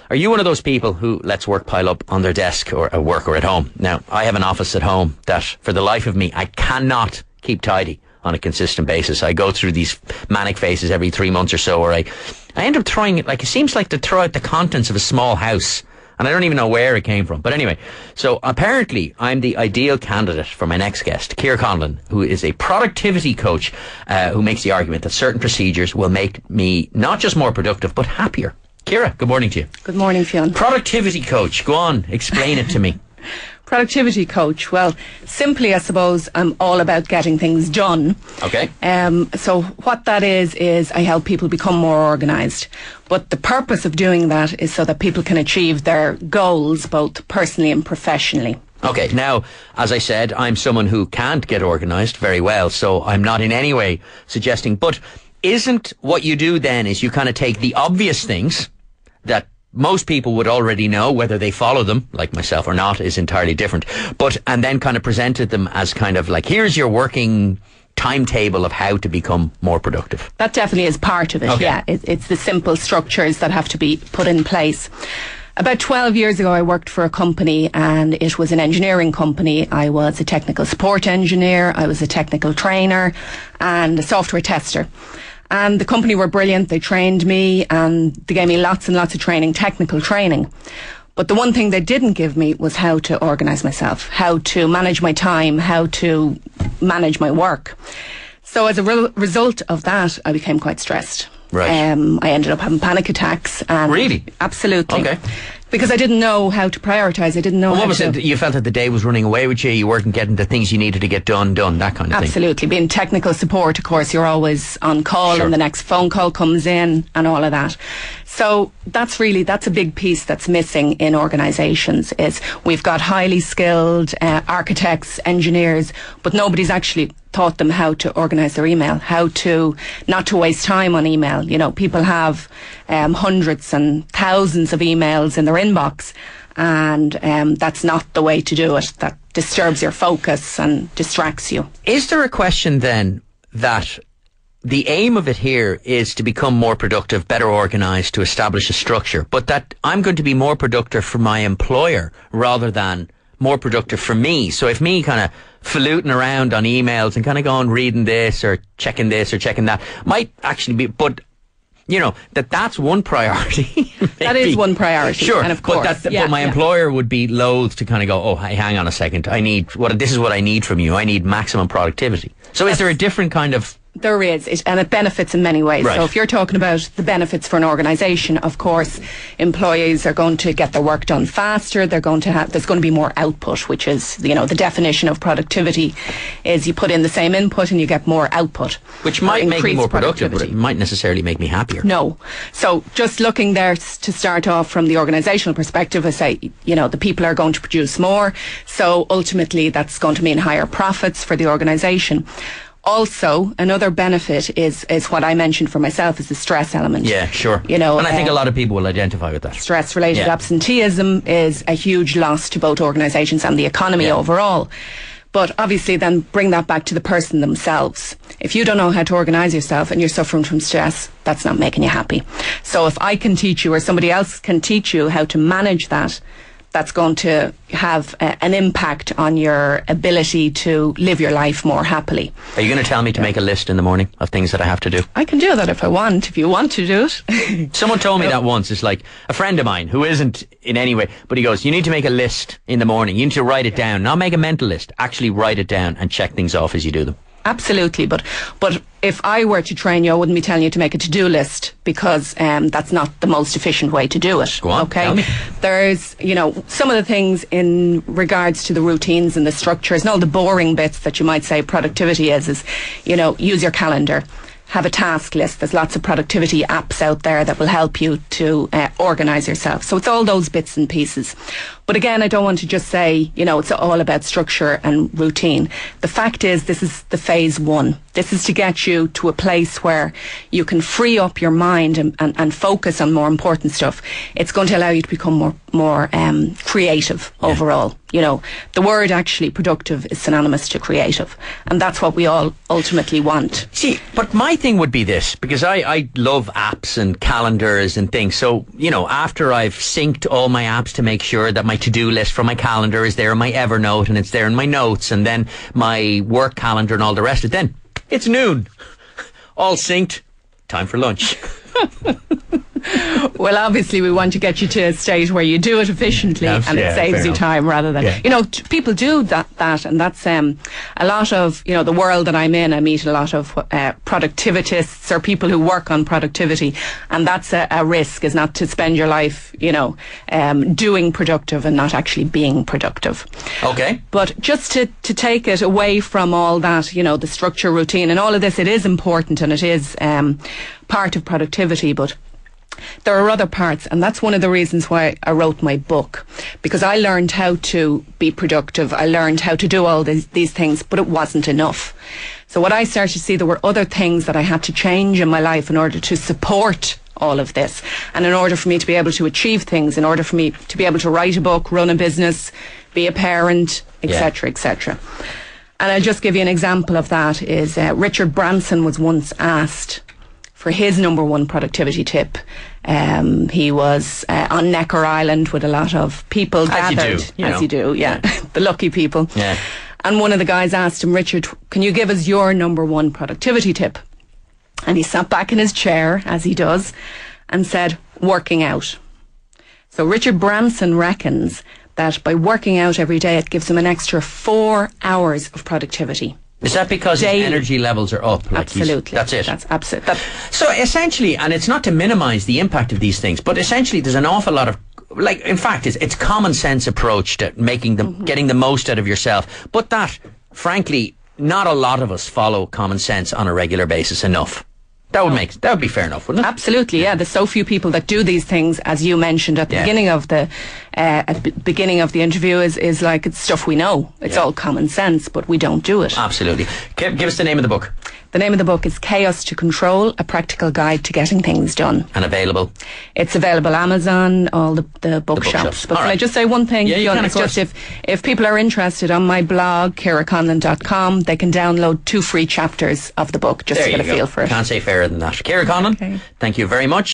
Are you one of those people who lets work pile up on their desk or at work or at home? Now, I have an office at home that, for the life of me, I cannot keep tidy on a consistent basis. I go through these manic phases every 3 months or so, where I end up throwing it, like, it seems like to throw out the contents of a small house, and I don't even know where it came from. But anyway, so apparently I'm the ideal candidate for my next guest, Ciara Conlon, who is a productivity coach, who makes the argument that certain procedures will make me not just more productive, but happier. Ciara, good morning to you. Good morning, Fionn. Productivity coach, go on, explain it to me. Productivity coach. Well, simply, I suppose, I'm all about getting things done. Okay. So what that is I help people become more organised. But the purpose of doing that is so that people can achieve their goals, both personally and professionally. Okay, now, as I said, I'm someone who can't get organised very well, so I'm not in any way suggesting, but isn't what you do then is you kind of take the obvious things that most people would already know, whether they follow them, like myself, or not, is entirely different. And then kind of presented them as kind of like, here's your working timetable of how to become more productive. That definitely is part of it, okay. Yeah. It's the simple structures that have to be put in place. About 12 years ago, I worked for a company, and it was an engineering company. I was a technical support engineer, I was a technical trainer, and a software tester. And the company were brilliant. They trained me, and they gave me lots and lots of training, technical training. But the one thing they didn't give me was how to organise myself, how to manage my time, how to manage my work. So as a result of that, I became quite stressed. Right. I ended up having panic attacks. And really? Absolutely. Okay. Because I didn't know how to prioritise. I didn't know what was it? You felt that the day was running away with you, you weren't getting the things you needed to get done, that kind of thing. Absolutely. Being technical support, of course, you're always on call, sure. And the next phone call comes in and all of that. So that's a big piece that's missing in organisations, is we've got highly skilled architects, engineers, but nobody's actually taught them how to organise their email, how to not to waste time on email. You know, people have hundreds and thousands of emails in their inbox, and that's not the way to do it. That disturbs your focus and distracts you. Is there a question then that the aim of it here is to become more productive, better organised, to establish a structure, but that I'm going to be more productive for my employer rather than more productive for me? So if me kind of faluting around on emails and kind of going reading this or checking that might actually be, but you know, that's one priority. That is one priority. Sure, and of course, but my employer would be loath to kind of go, oh, hey, hang on a second, this is what I need from you. I need maximum productivity. So is there a different kind of... There is, and it benefits in many ways. Right. So if you're talking about the benefits for an organisation, of course, employees are going to get their work done faster. There's going to be more output, which is, the definition of productivity is you put in the same input and you get more output. Which might make me more productive, but it might necessarily make me happier. No. So just looking there to start off from the organisational perspective, I say, the people are going to produce more. So ultimately that's going to mean higher profits for the organisation. Also, another benefit is what I mentioned for myself, is the stress element. Yeah, sure. And I think a lot of people will identify with that. Stress-related absenteeism is a huge loss to both organisations and the economy overall. But obviously then bring that back to the person themselves. If you don't know how to organise yourself and you're suffering from stress, that's not making you happy. So if I can teach you, or somebody else can teach you how to manage that, that's going to have an impact on your ability to live your life more happily. Are you going to tell me to make a list in the morning of things that I have to do? I can do that if you want to do it. Someone told me that once. It's like a friend of mine who isn't in any way, but he goes, you need to make a list in the morning. You need to write it down. Not make a mental list. Actually write it down and check things off as you do them. Absolutely, but if I were to train you, I wouldn't be telling you to make a to-do list, because that's not the most efficient way to do it. Go on, okay? tell me. There's, some of the things in regards to the routines and the structures and all the boring bits that you might say productivity is, use your calendar. Have a task list. There's lots of productivity apps out there that will help you to organise yourself. So it's all those bits and pieces. But again, I don't want to just say, it's all about structure and routine. The fact is, this is the phase one. This is to get you to a place where you can free up your mind and focus on more important stuff. It's going to allow you to become more creative overall. You know, the word actually productive is synonymous to creative. And that's what we all ultimately want. See, but my thing would be this, because I love apps and calendars and things. So, you know, after I've synced all my apps to make sure that my to-do list for my calendar is there in my Evernote and it's there in my notes and then my work calendar and all the rest of it, then it's noon. All synced. Time for lunch. Well, obviously we want to get you to a state where you do it efficiently and it saves you time rather than, you know, people do that and that's a lot of, you know, the world that I'm in. I meet a lot of productivists or people who work on productivity, and that's a risk, is not to spend your life, you know, doing productive and not actually being productive. Okay. But just to take it away from all that, you know, the structure, routine and all of this, it is important and it is part of productivity, but there are other parts, and that's one of the reasons why I wrote my book, because I learned how to be productive. I learned how to do all these things, but it wasn't enough. So what I started to see, there were other things that I had to change in my life in order to support all of this, and in order for me to be able to achieve things, in order for me to be able to write a book, run a business, be a parent, etc., etc. And I'll just give you an example of that. Is Richard Branson was once asked for his number one productivity tip. He was on Necker Island with a lot of people gathered. As you do, the lucky people. Yeah. And one of the guys asked him, Richard, can you give us your number one productivity tip? And he sat back in his chair, as he does, and said, working out. So Richard Branson reckons that by working out every day, it gives him an extra 4 hours of productivity. Is that because his energy levels are up? Like absolutely. That's it. That's absolutely. So essentially, and it's not to minimise the impact of these things, but essentially there's an awful lot of, like, in fact, it's common sense approach to making them, getting the most out of yourself. But that, frankly, not a lot of us follow common sense on a regular basis enough. That would be fair enough, wouldn't it? Absolutely, yeah. There's so few people that do these things, as you mentioned at the beginning of the beginning of the interview. Is like, it's stuff we know. It's all common sense, but we don't do it. Absolutely. Give us the name of the book. The name of the book is Chaos to Control: A Practical Guide to Getting Things Done. And available? It's available Amazon, all the bookshops. But can I just say one thing? Yeah, you can, it's just if people are interested, on my blog, KiraConlon.com, they can download 2 free chapters of the book just to get a feel for it. Can't say fairer than that. Ciara Conlon, thank you very much.